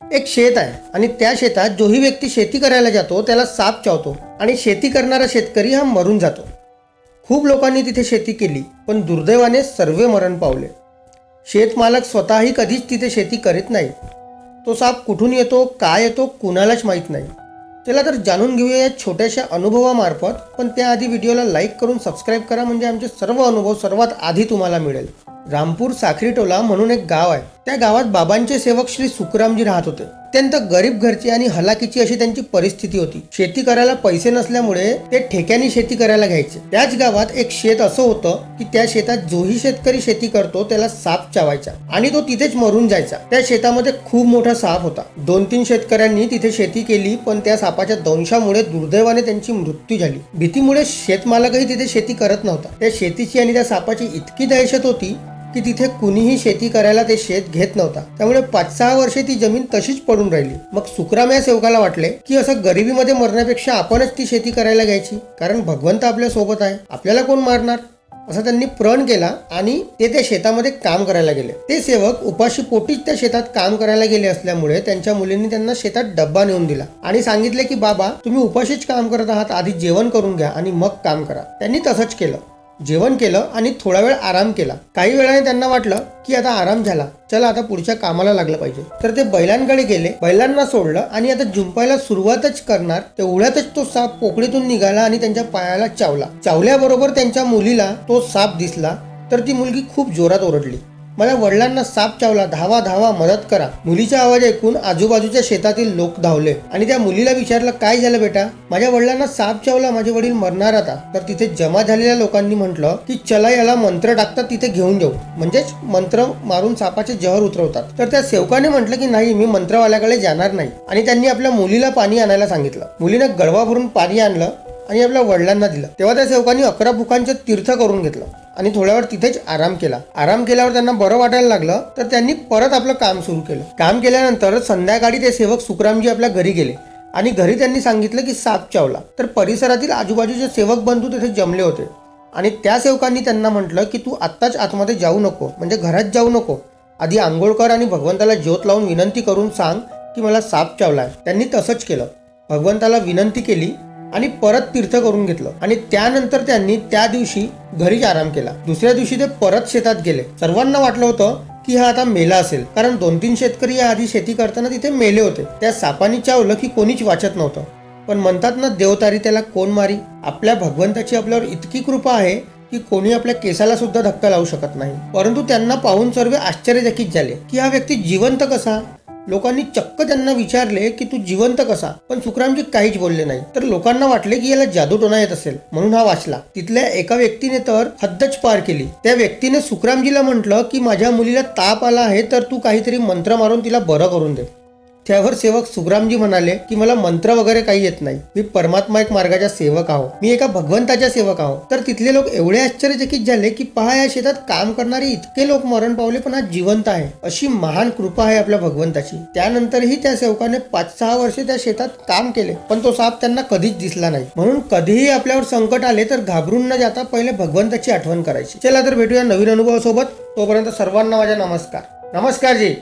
एक शेत आहे आणि त्या शेतात जोही व्यक्ती शेती करायला जातो त्याला साप चावतो आणि शेती करणारा शेतकरी हा मरून जातो. खूप लोकांनी तिथे शेती केली पण दुर्दैवाने सर्व मरण पावले. शेतमालक स्वतःही कधीच तिथे शेती करीत नाही. तो साप कुठून येतो, काय येतो, कुणालाच माहीत नाही. चला तर जाणून घेऊया या छोट्याशा अनुभवामार्फत. पण त्याआधी व्हिडिओला लाईक करून सबस्क्राईब करा म्हणजे आमचे सर्व अनुभव सर्वात आधी तुम्हाला मिळेल. रामपूर साखरीटोला म्हणून एक गाव आहे. त्या गावात बाबांचे सेवक श्री सुखरामजी राहत होते. अत्यंत गरीब घरची आणि हलाखीची अशी त्यांची परिस्थिती होती. शेती करायला पैसे नसल्यामुळे ते ठेक्याने शेती करायला घ्यायचे. त्याच गावात एक शेत असं होतं की त्या शेतात जोही शेतकरी शेती करतो त्याला साप चावायचा आणि तो तिथेच मरून जायचा. त्या शेतामध्ये खूप मोठा साप होता. 2-3 शेतकऱ्यांनी तिथे शेती केली पण त्या सापाच्या दंशामुळे दुर्दैवाने त्यांची मृत्यू झाली. भीतीमुळे शेतमालकही तिथे शेती करत नव्हता. त्या शेतीची आणि त्या सापाची इतकी दहशत होती की तिथे कुणीही शेती करायला ते शेत घेत नव्हता. त्यामुळे 5-6 वर्षे ती जमीन तशीच पडून राहिली. मग सुखराम या सेवकाला वाटले की असं गरिबीमध्ये मरण्यापेक्षा आपणच ती शेती करायला घ्यायची, कारण भगवंत आपल्या सोबत आहे, आपल्याला कोण मारणार, असा त्यांनी प्रण केला आणि ते त्या शेतामध्ये काम करायला गेले. ते सेवक उपाशी पोटीच त्या शेतात काम करायला गेले असल्यामुळे त्यांच्या मुलींनी त्यांना शेतात डब्बा नेऊन दिला आणि सांगितले की बाबा तुम्ही उपाशीच काम करत आहात, आधी जेवण करून घ्या आणि मग काम करा. त्यांनी तसंच केलं. जेवण केलं आणि थोडा वेळ आराम केला. काही वेळाने त्यांना वाटलं की आता आराम झाला, चला आता पुढच्या कामाला लागलं पाहिजे. तर ते बैलांकडे गेले, बैलांना सोडलं आणि आता जुंपायला सुरुवातच करणार तेवढ्यातच तो साप पोकळीतून निघाला आणि त्यांच्या पायाला चावला. चावल्याबरोबर त्यांच्या मुलीला तो साप दिसला तर ती मुलगी खूप जोरात ओरडली, माझ्या वडिलांना साप चावला, धावा धावा मदत करा. मुलीचा आवाज ऐकून आजूबाजूच्या शेतातील लोक धावले आणि त्या मुलीला विचारलं काय झालं बेटा, माझ्या वडिलांना साप चावला, माझे वडील मरणार आता. तर तिथे जमा झालेल्या लोकांनी म्हटलं की चला याला मंत्र टाकतात तिथे घेऊन जाऊ, म्हणजेच मंत्र मारून सापाचे जहर उतरवतात. तर त्या सेवकाने म्हटलं की नाही, मी मंत्रवाल्याकडे जाणार नाही आणि त्यांनी आपल्या मुलीला पाणी आणायला सांगितलं. मुलीनं गडवा भरून पाणी आणलं आणि आपल्या वडिलांना दिलं. तेव्हा त्या सेवकांनी 11 बुकांचे तीर्थ करून घेतलं आणि थोड्या वेळ तिथेच आराम केला. आराम केल्यावर त्यांना बरं वाटायला लागलं तर त्यांनी परत आपलं काम सुरू केलं. काम केल्यानंतर संध्याकाळी ते सेवक सुखरामजी आपल्या घरी गेले आणि घरी त्यांनी सांगितलं की साप चावला. तर परिसरातील आजूबाजूचे सेवक बंधू तिथे जमले होते आणि त्या सेवकांनी त्यांना म्हटलं की तू आत्ताच आतमध्ये जाऊ नको, म्हणजे घरात जाऊ नको, आधी आंघोळ कर आणि भगवंताला ज्योत लावून विनंती करून सांग की मला साप चावलाय. त्यांनी तसंच केलं. भगवंताला विनंती केली आणि परत तीर्थ करून घेतलं आणि त्यानंतर त्यांनी त्या दिवशी घरीच आराम केला. दुसऱ्या दिवशी ते परत शेतात गेले. सर्वांना वाटलं होतं की हा आता मेला असेल, कारण 2-3 शेतकरी या आधी शेती करताना तिथे मेले होते. त्या सापाने चावलं की कोणीच वाचत नव्हतं. पण म्हणतात ना, देवतारी त्याला कोण मारी. आपल्या भगवंताची आपल्यावर इतकी कृपा आहे की कोणी आपल्या केसाला सुद्धा धक्का लावू शकत नाही. परंतु त्यांना पाहून सर्व आश्चर्यचकित झाले की हा व्यक्ती जिवंत कसा. लोकांनी चक्क त्यांना विचारले की तू जिवंत कसा, पण सुखरामजी काहीच बोलले नाही. तर लोकांना वाटले की याला जादूटोणा येत असेल म्हणून हा वाचला. तिथल्या एका व्यक्तीने तर हद्दच पार केली. त्या व्यक्तीने सुखरामजीला म्हटलं की माझ्या मुलीला ताप आला आहे तर तू काहीतरी मंत्र मारून तिला बरं करून दे. त्यावर सेवक सुखरामजी म्हणाले की मला मंत्र वगैरे काही येत नाही, मी परमात्मा एक मार्गाचा सेवक आहो, मी एका भगवंताच्या सेवक आहो. तर तिथले लोक एवढे आश्चर्यचकित झाले की पहा, या शेतात काम करणारे इतके लोक मरण पावले पण हा जिवंत आहे. अशी महान कृपा आहे आपल्या भगवंताची. त्यानंतरही त्या सेवकाने 5-6 वर्षे त्या शेतात काम केले पण तो साप त्यांना कधीच दिसला नाही. म्हणून कधीही आपल्यावर संकट आले तर घाबरून न जाता पहिले भगवंताची आठवण करायची. चला तर भेटूया नवीन अनुभवासोबत. तोपर्यंत सर्वांना माझा नमस्कार. नमस्कार जी.